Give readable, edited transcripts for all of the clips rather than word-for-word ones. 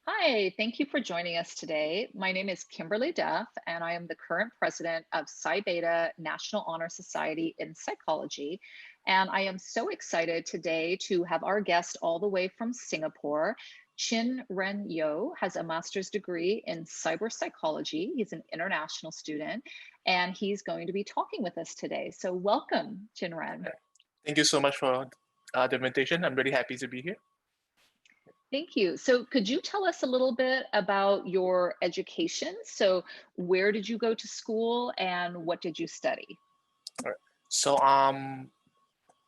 Hi, thank you for joining us today. My name is Kimberley Duff, and I am the current president of Psi Beta National Honor Society in Psychology. And I am so excited today to have our guest all the way from Singapore. Quan Ren Yeo has a master's degree in cyberpsychology. He's an international student, and he's going to be talking with us today. So, welcome, Quan Ren. Thank you so much for the invitation. I'm really happy to be here. Thank you. So, could you tell us a little bit about your education? So, where did you go to school and what did you study? All right. So,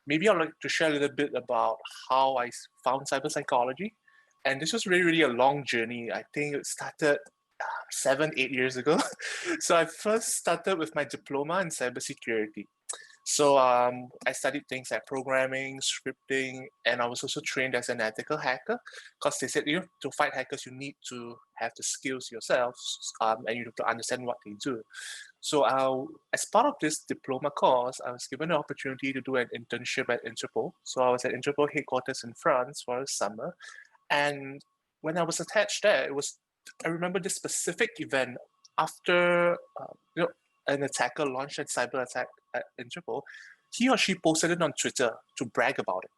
maybe I'd like to share a little bit about how found cyber psychology. And this was really, really a long journey. I think it started 7, 8 years ago. So I first started with my diploma in cybersecurity. So I studied things like programming, scripting, and I was also trained as an ethical hacker because they said, to fight hackers, you need to have the skills yourself, and you have to understand what they do. So as part of this diploma course, I was given the opportunity to do an internship at Interpol. So I was at Interpol headquarters in France for a summer. And when I was attached there, I remember this specific event after, an attacker launched a cyber attack at Interpol. He or she posted it on Twitter to brag about it.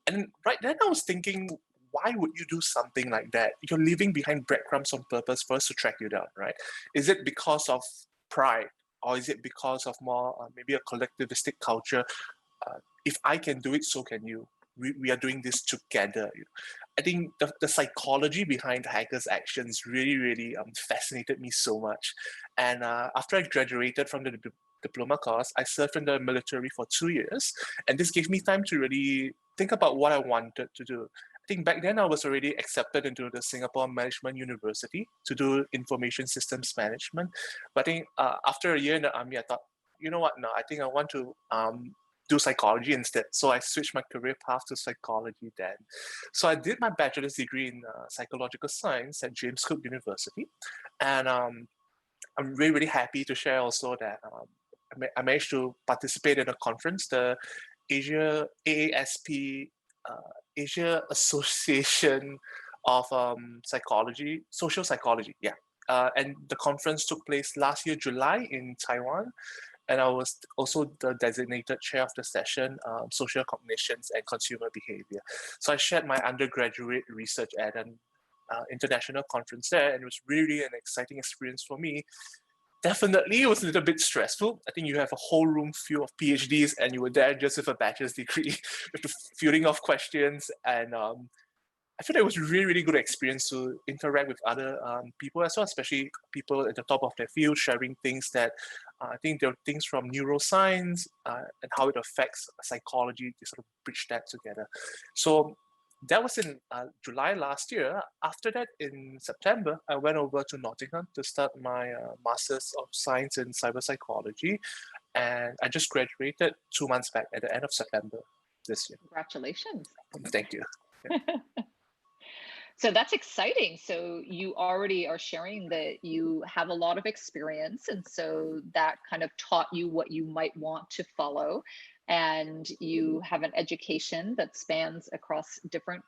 And right then I was thinking, why would you do something like that? You're leaving behind breadcrumbs on purpose for us to track you down, right? Is it because of pride, or is it because of more maybe a collectivistic culture? If I can do it, so can you. We are doing this together. I think the psychology behind hackers' actions really, really fascinated me so much. And after I graduated from the diploma course, I served in the military for 2 years. And this gave me time to really think about what I wanted to do. I think back then I was already accepted into the Singapore Management University to do information systems management. But I think after a year in the army, I thought, you know what, no, I think I want to do psychology instead. So I switched my career path to psychology then. So I did my bachelor's degree in psychological science at James Cook University. And I'm really, really happy to share also that I managed to participate in a conference, the Asia AASP, Asia Association of Psychology, Social Psychology, yeah. And the conference took place last year, July, in Taiwan. And I was also the designated chair of the session, Social Cognitions and Consumer Behavior. So I shared my undergraduate research at an international conference there, and it was really an exciting experience for me. Definitely, it was a little bit stressful. I think you have a whole room full of PhDs, and you were there just with a bachelor's degree, with the fielding of questions, and I feel like it was a really, really good experience to interact with other people as well, especially people at the top of their field, sharing things that I think there are things from neuroscience and how it affects psychology to sort of bridge that together. So that was in July last year. After that, in September, I went over to Nottingham to start my Master's of Science in Cyber Psychology. And I just graduated 2 months back at the end of September this year. Congratulations. Thank you. So that's exciting. So you already are sharing that you have a lot of experience. And so that kind of taught you what you might want to follow. And you have an education that spans across different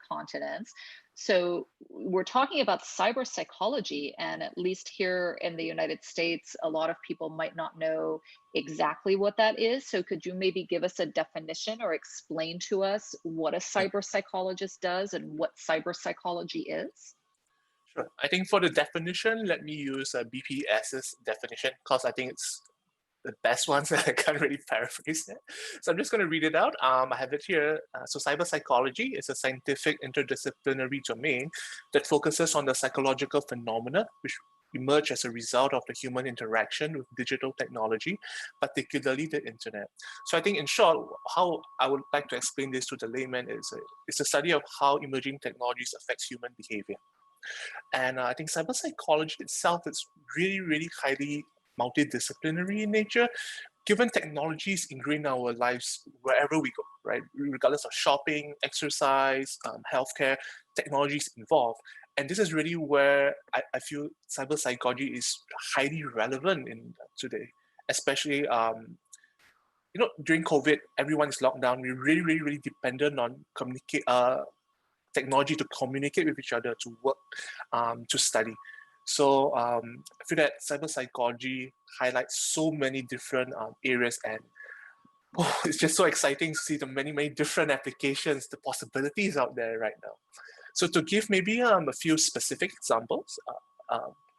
continents. So we're talking about cyber psychology, and at least here in the United States, a lot of people might not know exactly what that is. So could you maybe give us a definition or explain to us what a cyber psychologist does and what cyber psychology is? Sure. I think for the definition, let me use BPS's definition because I think it's the best ones. I can't really paraphrase it. So I'm just going to read it out. I have it here. So cyber psychology is a scientific interdisciplinary domain that focuses on the psychological phenomena which emerge as a result of the human interaction with digital technology, particularly the internet. So I think in short, how I would like to explain this to the layman is it's a study of how emerging technologies affect human behavior. And I think cyber psychology itself is really, really highly multidisciplinary in nature, given technology is ingrained in our lives wherever we go, right? Regardless of shopping, exercise, healthcare, technology is involved. And this is really where I feel cyber psychology is highly relevant in today, especially during COVID, everyone is locked down. We're really, really, really dependent on technology to communicate with each other, to work, to study. So I feel that cyber psychology highlights so many different areas, and it's just so exciting to see the many different applications, the possibilities out there right now. So to give maybe a few specific examples,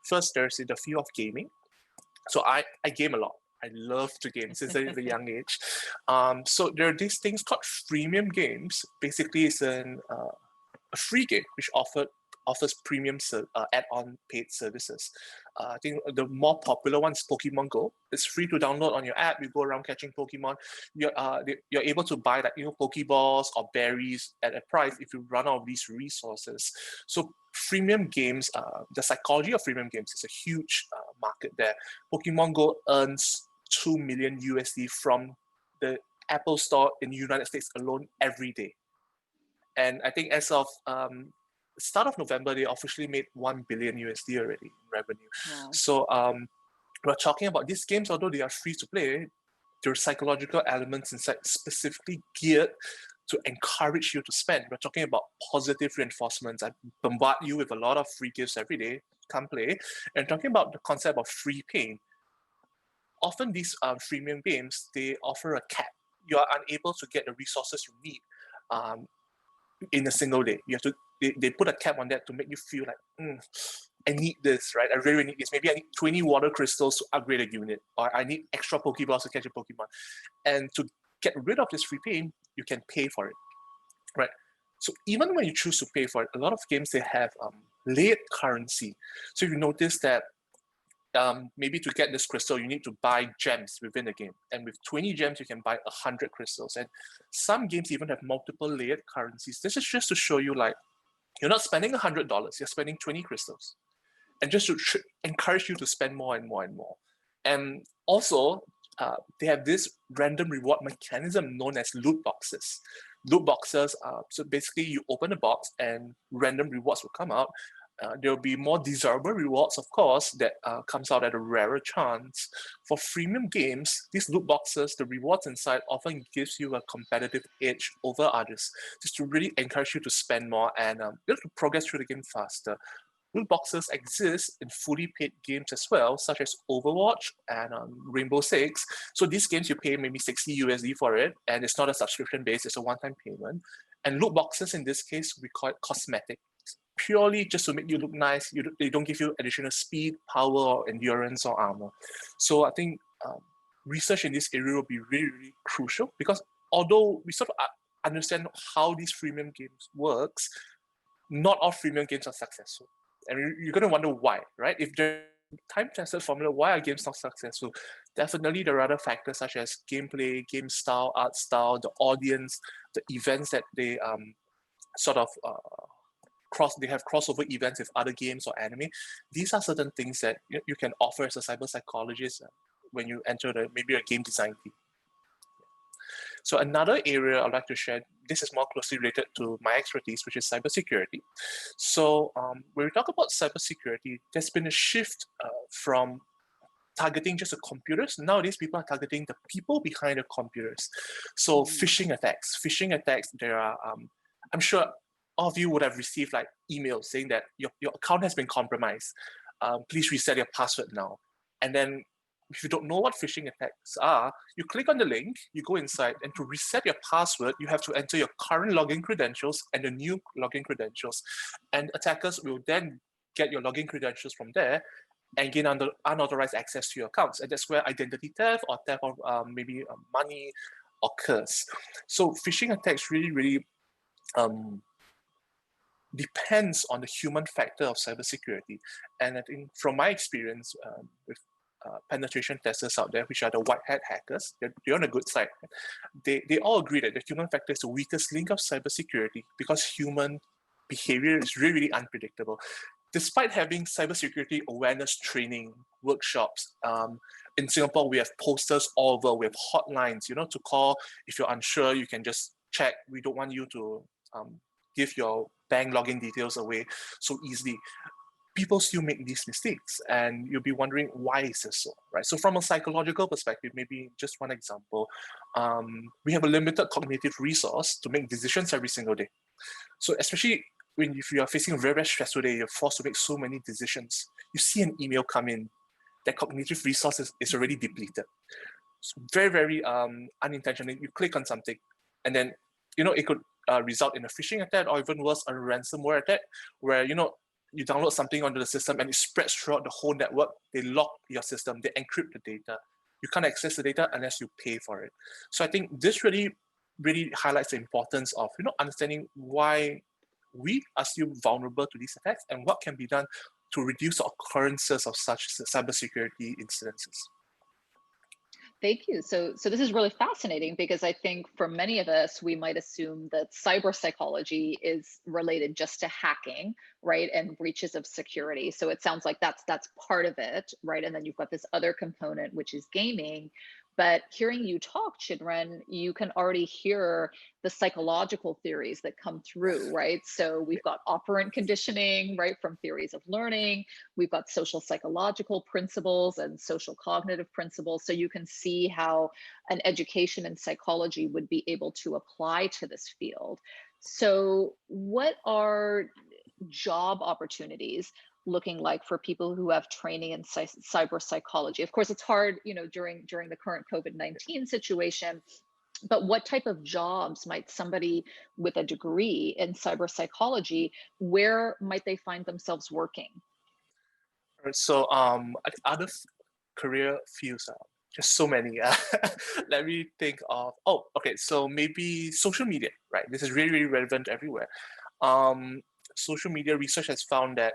first there's the field of gaming. So I game a lot. I love to game since a young age. So there are these things called freemium games. Basically, it's a free game which offers premium add-on paid services. I think the more popular one is Pokemon Go. It's free to download on your app. You go around catching Pokemon. You're able to buy Pokeballs or berries at a price if you run out of these resources. So freemium games, the psychology of freemium games is a huge market there. Pokemon Go earns 2 million USD from the Apple Store in the United States alone every day. And I think as of start of November, they officially made 1 billion USD already in revenue. Wow. So we're talking about these games, although they are free to play, there are psychological elements inside specifically geared to encourage you to spend. We're talking about positive reinforcements. I bombard you with a lot of free gifts every day, come play. And talking about the concept of free pain. Often these freemium games, they offer a cap. You are unable to get the resources you need in a single day. You have to. They put a cap on that to make you feel like, I need this, right? I really need this. Maybe I need 20 water crystals to upgrade a unit, or I need extra Pokeballs to catch a Pokemon. And to get rid of this free pain, you can pay for it, right? So even when you choose to pay for it, a lot of games, they have layered currency. So you notice that maybe to get this crystal, you need to buy gems within the game. And with 20 gems, you can buy 100 crystals. And some games even have multiple layered currencies. This is just to show you, like, you're not spending $100, you're spending 20 crystals. And just to encourage you to spend more and more and more. And also, they have this random reward mechanism known as loot boxes. Loot boxes, so basically you open a box and random rewards will come out. There will be more desirable rewards, of course, that comes out at a rarer chance. For freemium games, these loot boxes, the rewards inside often gives you a competitive edge over others, just to really encourage you to spend more and be able to progress through the game faster. Loot boxes exist in fully paid games as well, such as Overwatch and Rainbow Six. So these games, you pay maybe 60 USD for it, and it's not a subscription base, it's a one-time payment. And loot boxes, in this case, we call it cosmetic, purely just to make you look nice. They don't give you additional speed, power, or endurance, or armor. So I think research in this area will be really, really crucial, because although we sort of understand how these freemium games works, not all freemium games are successful. And you're going to wonder why, right? If there's time-tested formula, why are games not successful? Definitely there are other factors such as gameplay, game style, art style, the audience, the events that they sort of they have crossover events with other games or anime. These are certain things that you can offer as a cyber psychologist when you enter maybe a game design team. So another area I'd like to share, this is more closely related to my expertise, which is cybersecurity. So when we talk about cybersecurity, there's been a shift from targeting just the computers. Nowadays, people are targeting the people behind the computers. So phishing attacks, there are, I'm sure all of you would have received like emails saying that your account has been compromised. Please reset your password now. And then if you don't know what phishing attacks are, you click on the link, you go inside, and to reset your password, you have to enter your current login credentials and the new login credentials. And attackers will then get your login credentials from there and gain unauthorized access to your accounts. And that's where identity theft or theft of maybe money occurs. So phishing attacks really depends on the human factor of cybersecurity. And I think from my experience with penetration testers out there, which are the white hat hackers, they're on the good side. They all agree that the human factor is the weakest link of cybersecurity because human behavior is really unpredictable. Despite having cybersecurity awareness training workshops, in Singapore, we have posters all over, we have hotlines, to call. If you're unsure, you can just check. We don't want you to give your bank login details away so easily. people still make these mistakes, and you'll be wondering, why is this so, right? So from a psychological perspective, maybe just one example, we have a limited cognitive resource to make decisions every single day. So especially if you are facing a very, very stressful day, you're forced to make so many decisions. You see an email come in, that cognitive resource is already depleted. So very, very unintentionally, you click on something, and then, it could result in a phishing attack, or even worse, a ransomware attack, where, you download something onto the system and it spreads throughout the whole network. They lock your system, they encrypt the data. You can't access the data unless you pay for it. So I think this really, really highlights the importance of, understanding why we are still vulnerable to these attacks and what can be done to reduce the occurrences of such cybersecurity incidences. Thank you. So this is really fascinating, because I think for many of us, we might assume that cyber psychology is related just to hacking, right, and breaches of security. So it sounds like that's part of it, right? And then you've got this other component, which is gaming. But hearing you talk, Quan Ren, you can already hear the psychological theories that come through, right? So we've got operant conditioning, right, from theories of learning. We've got social psychological principles and social cognitive principles. So you can see how an education in psychology would be able to apply to this field. So what are job opportunities looking like for people who have training in cyber psychology? Of course, it's hard, during the current COVID-19 situation, but what type of jobs might somebody with a degree in cyber psychology, where might they find themselves working? So other career fields are just so many. Let me think of, okay, so maybe social media, right? This is really, really relevant everywhere. Social media research has found that,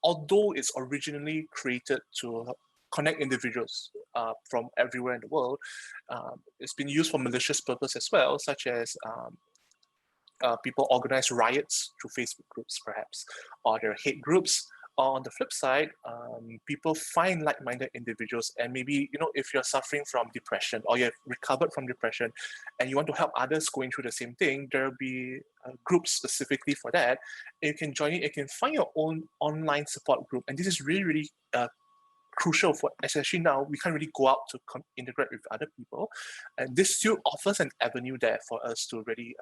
although it's originally created to connect individuals from everywhere in the world, it's been used for malicious purpose as well, such as people organize riots through Facebook groups, perhaps, or their hate groups. Or on the flip side, people find like-minded individuals, and maybe, if you're suffering from depression or you have recovered from depression and you want to help others going through the same thing, there'll be groups specifically for that. And you can join it, you can find your own online support group. And this is really, really crucial for, especially now, we can't really go out to integrate with other people. And this still offers an avenue there for us to really,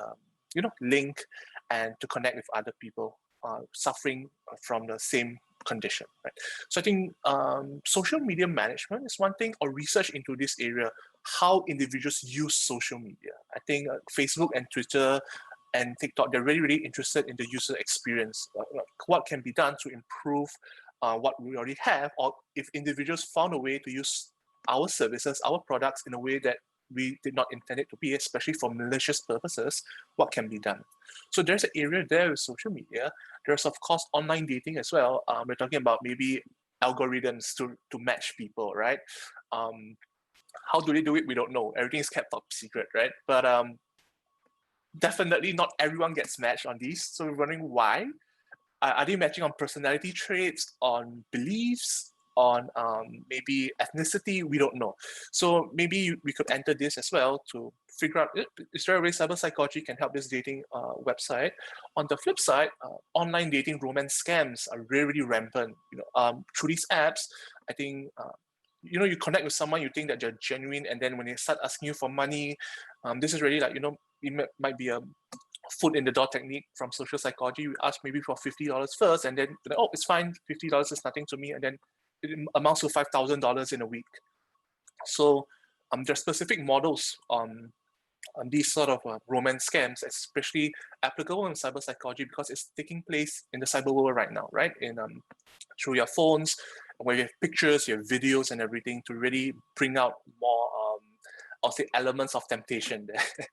link and to connect with other people suffering from the same condition, right? So I think social media management is one thing, or research into this area, how individuals use social media. I think Facebook and Twitter and TikTok, they're really, really interested in the user experience. What can be done to improve what we already have, or if individuals found a way to use our services, our products in a way that we did not intend it to be, especially for malicious purposes, what can be done? So there's an area there with social media. There's, of course, online dating as well. We're talking about maybe algorithms to match people, right? How do they do it? We don't know. Everything is kept top secret, right? But definitely not everyone gets matched on these. So we're wondering why. Are they matching on personality traits, on beliefs, on maybe ethnicity? We don't know. So maybe we could enter this as well to figure out, is there a way cyber psychology can help this dating website? On the flip side, online dating romance scams are really, really rampant. Through these apps, I think you connect with someone, you think that they're genuine, and then when they start asking you for money, this is really like, it might be a foot in the door technique from social psychology. We ask maybe for $50 first, and then it's fine, $50 is nothing to me, and then it amounts to $5,000 in a week. So there's specific models on these sort of romance scams, especially applicable in cyber psychology, because it's taking place in the cyber world right now, right? In through your phones, where you have pictures, you have videos, and everything to really bring out more, I'll say, elements of temptation there.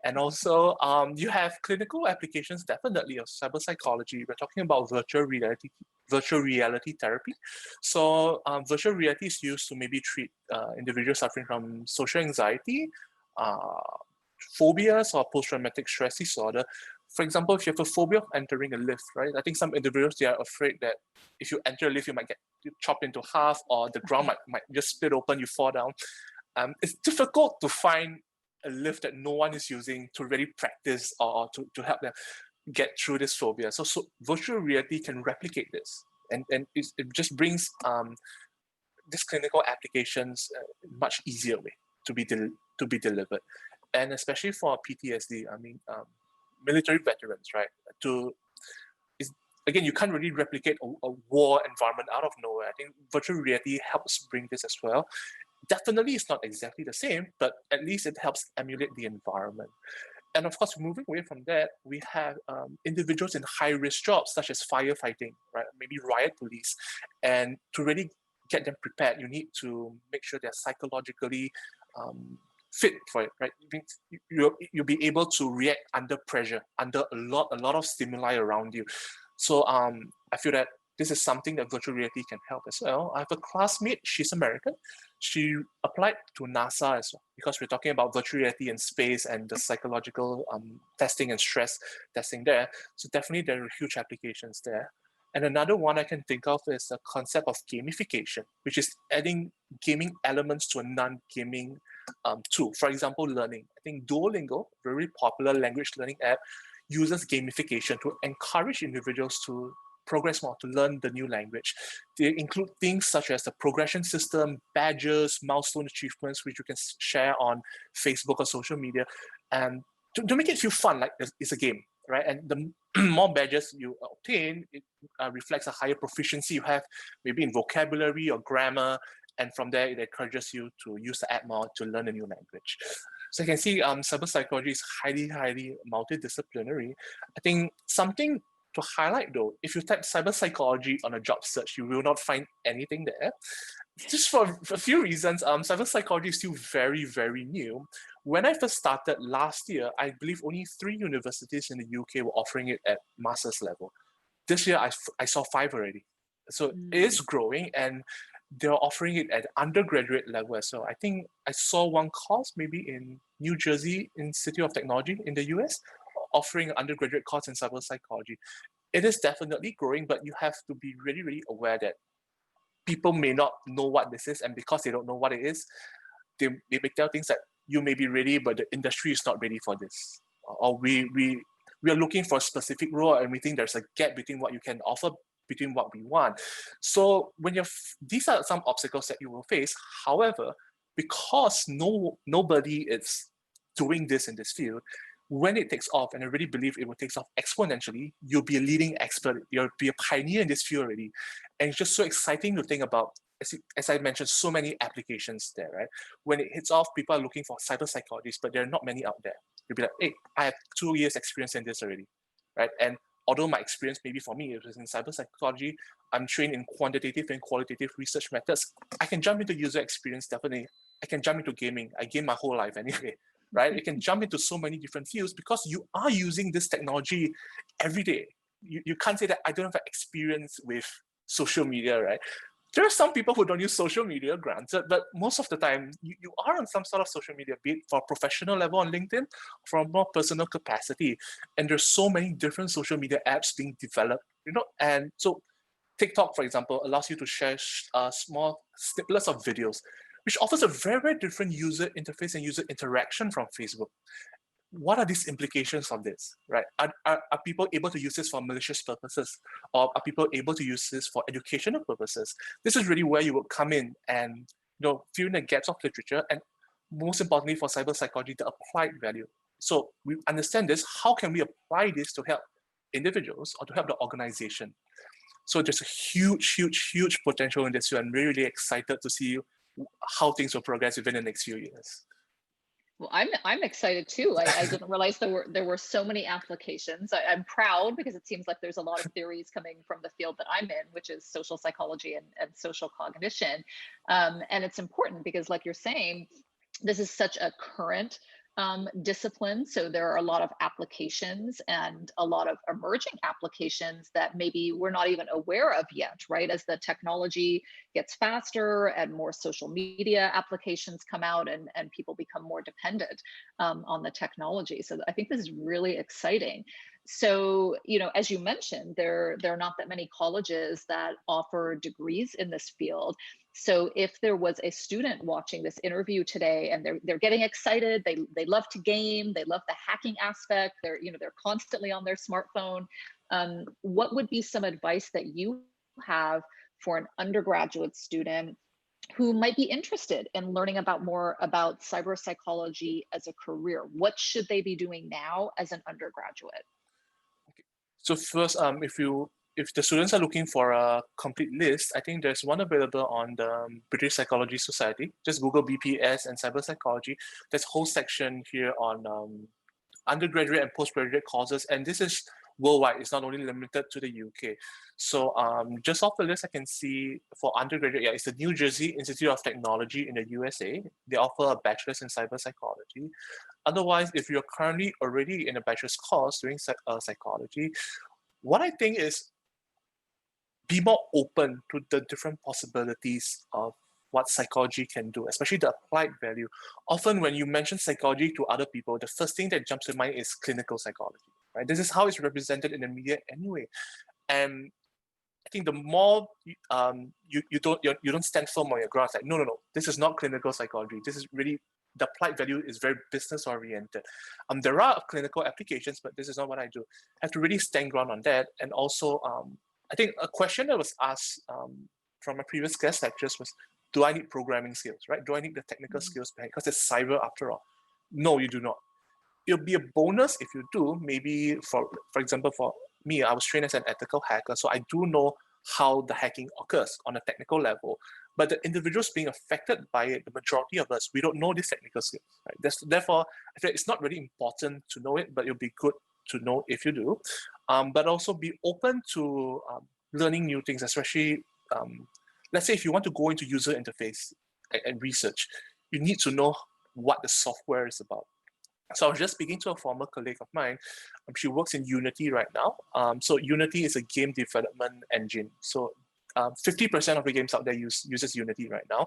And also, you have clinical applications, definitely, of cyber psychology. We're talking about virtual reality therapy. So virtual reality is used to maybe treat individuals suffering from social anxiety, phobias, or post-traumatic stress disorder. For example, if you have a phobia of entering a lift, right? I think some individuals, they are afraid that if you enter a lift, you might get chopped into half, or the ground might just split open, you fall down. It's difficult to find a lift that no one is using to really practice, or to help them get through this phobia. So virtual reality can replicate this. and it just brings this clinical applications much easier way to be delivered, and especially for PTSD. I mean, military veterans, right? Again, you can't really replicate a war environment out of nowhere. I think virtual reality helps bring this as well. Definitely, it's not exactly the same, but at least it helps emulate the environment. And of course, moving away from that, we have individuals in high-risk jobs such as firefighting, right? Maybe riot police, and to really get them prepared, you need to make sure they're psychologically fit for it, right? You'll be able to react under pressure, under a lot of stimuli around you. So I feel that this is something that virtual reality can help as well. I have a classmate, she's American. She applied to NASA as well, because we're talking about virtual reality in space and the psychological testing and stress testing there. So definitely there are huge applications there. And another one I can think of is the concept of gamification, which is adding gaming elements to a non-gaming tool. For example, learning. I think Duolingo, very popular language learning app, uses gamification to encourage individuals to progress more, to learn the new language. They include things such as the progression system, badges, milestone achievements, which you can share on Facebook or social media, and to make it feel fun, like it's a game, right? And the more badges you obtain, it reflects a higher proficiency you have, maybe in vocabulary or grammar, and from there, it encourages you to use the app more to learn a new language. So you can see cyber psychology is highly multidisciplinary. I think something to highlight though, if you type cyber psychology on a job search, you will not find anything there. Just for a few reasons, cyber psychology is still very new. When I first started last year, I believe only 3 universities in the UK were offering it at master's level. This year, I saw 5 already. So it is growing, and they're offering it at undergraduate level as well. I think I saw one course maybe in New Jersey Institute of Technology in the US, offering an undergraduate course in cyber psychology. It is definitely growing, but you have to be really aware that people may not know what this is, and because they don't know what it is, they may tell things that you may be ready, but the industry is not ready for this. Or we are looking for a specific role, and we think there's a gap between what you can offer between what we want. So when these are some obstacles that you will face. However, because nobody is doing this in this field, when it takes off, and I really believe it will take off exponentially, you'll be a leading expert, you'll be a pioneer in this field already. And it's just so exciting to think about, as I mentioned, so many applications there, right? When it hits off, people are looking for cyber psychologists, but there are not many out there. You'll be like, hey, I have 2 years experience in this already, right? And although my experience maybe for me, it was in cyber psychology, I'm trained in quantitative and qualitative research methods. I can jump into user experience, definitely. I can jump into gaming. I game my whole life anyway, right? You can jump into so many different fields because you are using this technology every day. You can't say that I don't have experience with social media, right? There are some people who don't use social media, granted, but most of the time you are on some sort of social media, be it for a professional level on LinkedIn, from a more personal capacity. And there's so many different social media apps being developed, and so TikTok, for example, allows you to share small snippets of videos, which offers a very different user interface and user interaction from Facebook. What are these implications of this, right? Are people able to use this for malicious purposes, or are people able to use this for educational purposes? This is really where you would come in and fill in the gaps of literature, and most importantly for cyber psychology, the applied value. So we understand this. How can we apply this to help individuals or to help the organization? So there's a huge potential in this field. I'm really excited to see how things will progress within the next few years. Well, I'm excited too. I didn't realize there were so many applications. I'm proud because it seems like there's a lot of theories coming from the field that I'm in, which is social psychology and social cognition. And it's important because, like you're saying, this is such a current discipline. So there are a lot of applications and a lot of emerging applications that maybe we're not even aware of yet, right? As the technology gets faster and more social media applications come out, and people become more dependent on the technology. So I think this is really exciting. So, as you mentioned, there are not that many colleges that offer degrees in this field. So if there was a student watching this interview today and they're getting excited, they love to game, they love the hacking aspect, they're constantly on their smartphone, what would be some advice that you have for an undergraduate student who might be interested in learning about more about cyber psychology as a career? What should they be doing now as an undergraduate? So first, if the students are looking for a complete list, I think there's one available on the British Psychology Society. Just Google BPS and cyber psychology. There's a whole section here on undergraduate and postgraduate courses, and this is worldwide. It's not only limited to the UK. So just off the list, I can see for undergraduate, yeah, it's the New Jersey Institute of Technology in the USA. They offer a bachelor's in cyber psychology. Otherwise, if you're currently already in a bachelor's course doing psychology, what I think is be more open to the different possibilities of what psychology can do, especially the applied value. Often when you mention psychology to other people, the first thing that jumps to mind is clinical psychology, right? This is how it's represented in the media anyway. And I think the more you don't stand firm on your ground, like no, this is not clinical psychology. This is really the applied value is very business oriented. There are clinical applications, but this is not what I do. I have to really stand ground on that. And also, I think a question that was asked from my previous guest lectures was, do I need programming skills, right? Do I need the technical skills behind? Because it's cyber after all. No, you do not. It'll be a bonus if you do. Maybe for example, for me, I was trained as an ethical hacker, so I do know how the hacking occurs on a technical level. But the individuals being affected by it, the majority of us, we don't know these technical skills. Right? Therefore, I think it's not really important to know it, but it'll be good to know if you do. But also be open to learning new things, especially, let's say if you want to go into user interface and research, you need to know what the software is about. So I was just speaking to a former colleague of mine. She works in Unity right now. So Unity is a game development engine. So 50% of the games out there uses Unity right now.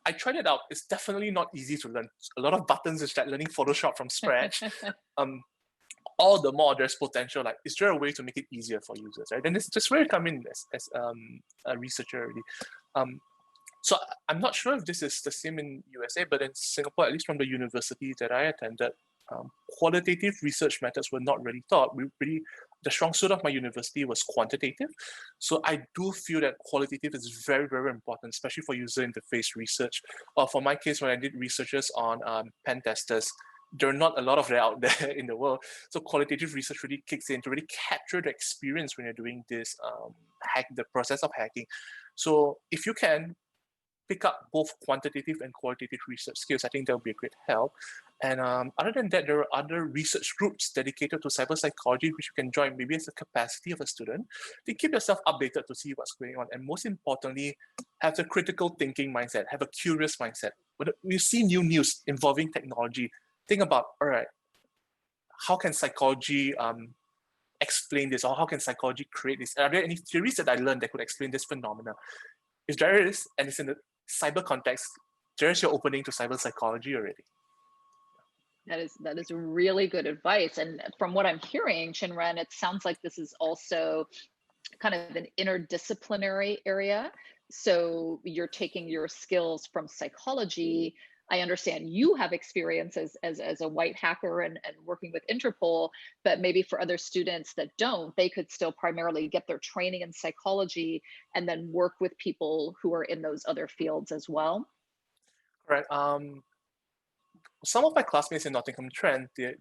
I tried it out. It's definitely not easy to learn. A lot of buttons. It's like learning Photoshop from scratch. All the more there's potential. Like, is there a way to make it easier for users? Right? And it's just where I come in as a researcher already. So I'm not sure if this is the same in USA, but in Singapore, at least from the university that I attended, qualitative research methods were not really taught. The strong suit of my university was quantitative. So I do feel that qualitative is very, very important, especially for user interface research. Or for my case, when I did researches on pen testers, there are not a lot of that out there in the world. So qualitative research really kicks in to really capture the experience when you're doing this the process of hacking. So if you can pick up both quantitative and qualitative research skills, I think that would be a great help. And other than that, there are other research groups dedicated to cyber psychology, which you can join maybe as a capacity of a student to keep yourself updated to see what's going on. And most importantly, have the critical thinking mindset, have a curious mindset. When you see new news involving technology, think about, all right, how can psychology explain this, or how can psychology create this? Are there any theories that I learned that could explain this phenomena? If there is, and it's in the cyber context, there's your opening to cyber psychology already. That is really good advice. And from what I'm hearing, Quan Ren, it sounds like this is also kind of an interdisciplinary area. So you're taking your skills from psychology. I understand you have experience as a white hacker and working with Interpol, but maybe for other students that don't, they could still primarily get their training in psychology and then work with people who are in those other fields as well. Correct. Some of my classmates in Nottingham Trent, they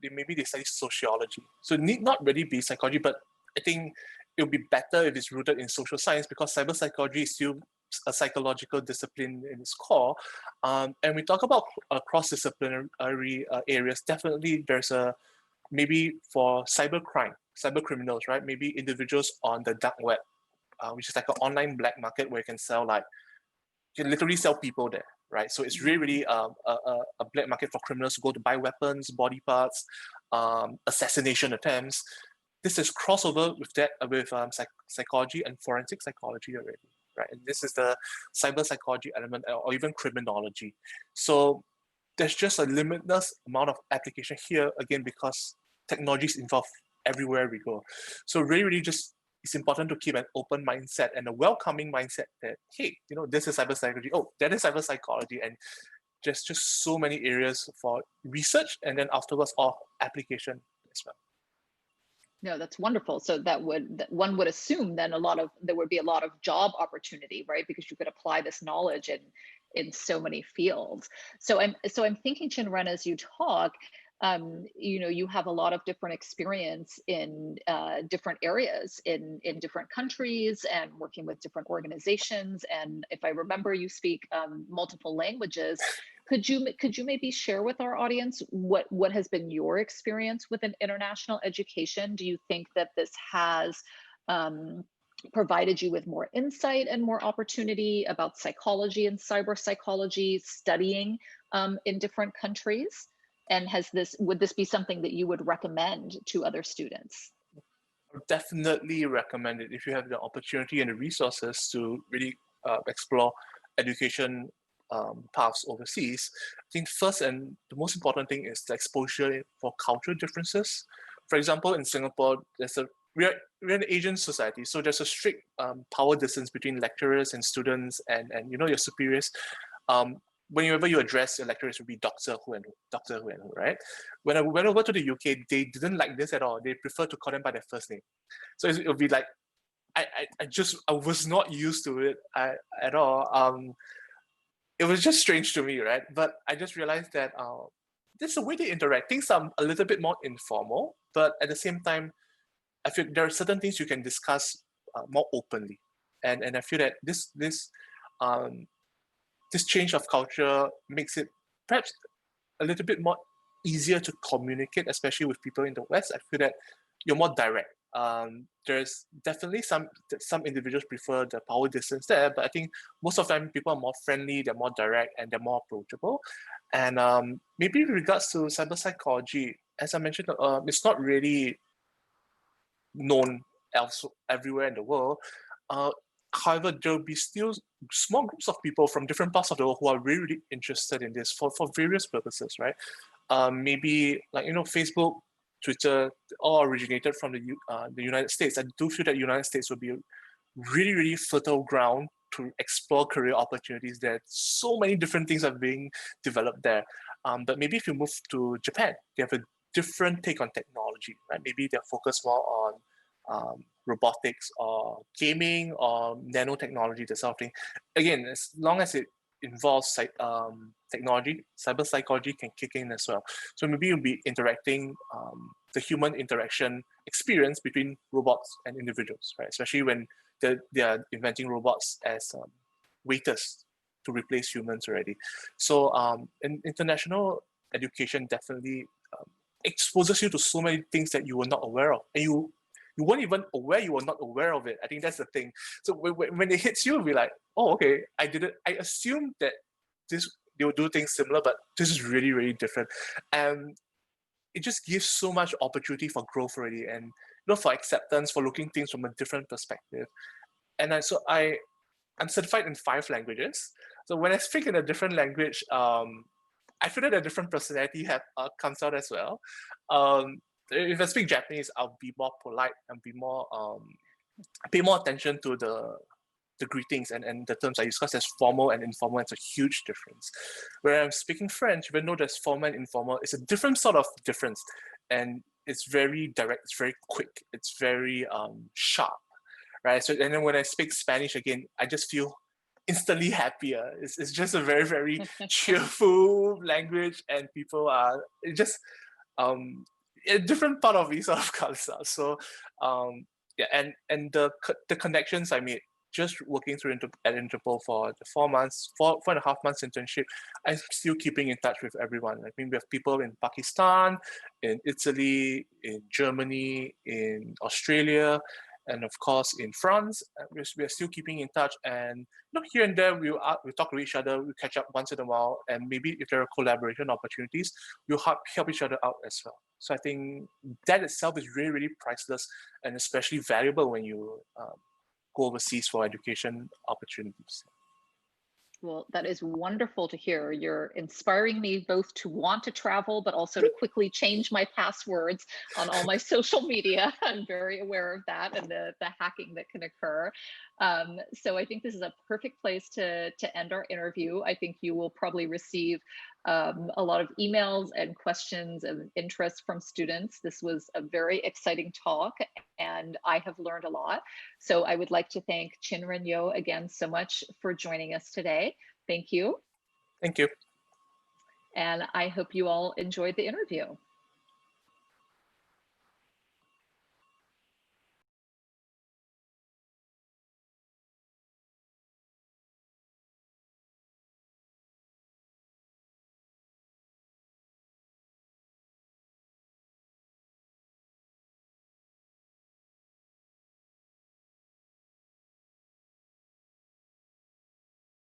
study sociology. So it need not really be psychology, but I think it would be better if it's rooted in social science, because cyber psychology is still a psychological discipline in its core. And we talk about cross-disciplinary areas. Definitely there's maybe for cybercrime, cyber criminals, right? Maybe individuals on the dark web, which is like an online black market where you can sell, like, you can literally sell people there, right? So it's really a black market for criminals to go to buy weapons, body parts, assassination attempts. This is crossover with that with psychology and forensic psychology already, right? And this is the cyber psychology element, or even criminology. So there's just a limitless amount of application here, again, because technology is involved everywhere we go. So really just, it's important to keep an open mindset and a welcoming mindset that, hey, this is cyber psychology. Oh, that is cyber psychology. And there's just so many areas for research, and then afterwards, all application as well. No, that's wonderful. So that one would assume then there would be a lot of job opportunity, right? Because you could apply this knowledge in so many fields. So I'm thinking, Chin Ren, as you talk, you have a lot of different experience in different areas in different countries and working with different organizations. And if I remember, you speak multiple languages. Could you maybe share with our audience what has been your experience with an international education? Do you think that this has provided you with more insight and more opportunity about psychology and cyber psychology, studying in different countries? And would this be something that you would recommend to other students? I would definitely recommend it if you have the opportunity and the resources to really explore education paths overseas. I think first and the most important thing is the exposure for cultural differences. For example, in Singapore, we're an Asian society, so there's a strict power distance between lecturers and students and your superiors. Whenever you address your lecturers, it would be Doctor Who and Who, Doctor Who and Who, right? When I went over to the UK, they didn't like this at all. They prefer to call them by their first name. So it would be like, I was not used to it at all. It was just strange to me, right? But I just realized that this is a way they interact. Things are a little bit more informal, but at the same time, I feel there are certain things you can discuss more openly, and I feel that this change of culture makes it perhaps a little bit more easier to communicate, especially with people in the West. I feel that you're more direct. There's definitely some individuals prefer the power distance there, but I think most of the time people are more friendly, they're more direct, and they're more approachable. And maybe in regards to cyber psychology, as I mentioned, it's not really known everywhere in the world. However, there will be still small groups of people from different parts of the world who are really, really interested in this for various purposes, right? Maybe like Facebook, Twitter, all originated from the United States. I do feel that the United States would be a really, really fertile ground to explore career opportunities there. So many different things are being developed there. But maybe if you move to Japan, they have a different take on technology, right? Maybe they're focused more on robotics or gaming or nanotechnology, that sort of thing. Again, as long as it involves technology, cyber psychology can kick in as well. So maybe you'll be interacting, the human interaction experience between robots and individuals, right? Especially when they are inventing robots as waiters to replace humans already. So international education definitely exposes you to so many things that you were not aware of, and you weren't even aware you were not aware of it. I think that's the thing. So when it hits you, you'll be like, oh, okay, I assumed that they will do things similar, but this is really, really different. And it just gives so much opportunity for growth already, and for acceptance, for looking things from a different perspective. And I'm certified in 5 languages. So when I speak in a different language, I feel that a different personality comes out as well. If I speak Japanese, I'll be more polite and be more pay more attention to the greetings and the terms I use, because there's formal and informal. It's a huge difference. Where I'm speaking French, even though there's formal and informal, it's a different sort of difference, and it's very direct, it's very quick, it's very sharp, right? So and then when I speak Spanish again, I just feel instantly happier. It's just a very, very cheerful language, and people are just a different part of me sort of comes out. So yeah, and the connections I made just working through at Interpol for the 4.5 months internship, I'm still keeping in touch with everyone. I mean, we have people in Pakistan, in Italy, in Germany, in Australia, and of course in France. We're still keeping in touch, and here and there we talk to each other, we catch up once in a while, and maybe if there are collaboration opportunities, we'll help each other out as well. So I think that itself is really, really priceless, and especially valuable when you go overseas for education opportunities. Well, that is wonderful to hear. You're inspiring me both to want to travel, but also to quickly change my passwords on all my social media. I'm very aware of that and the hacking that can occur. So I think this is a perfect place to end our interview. I think you will probably receive a lot of emails and questions and interest from students. This was a very exciting talk, and I have learned a lot. So I would like to thank Quan Ren Yeo again so much for joining us today. Thank you. Thank you. And I hope you all enjoyed the interview.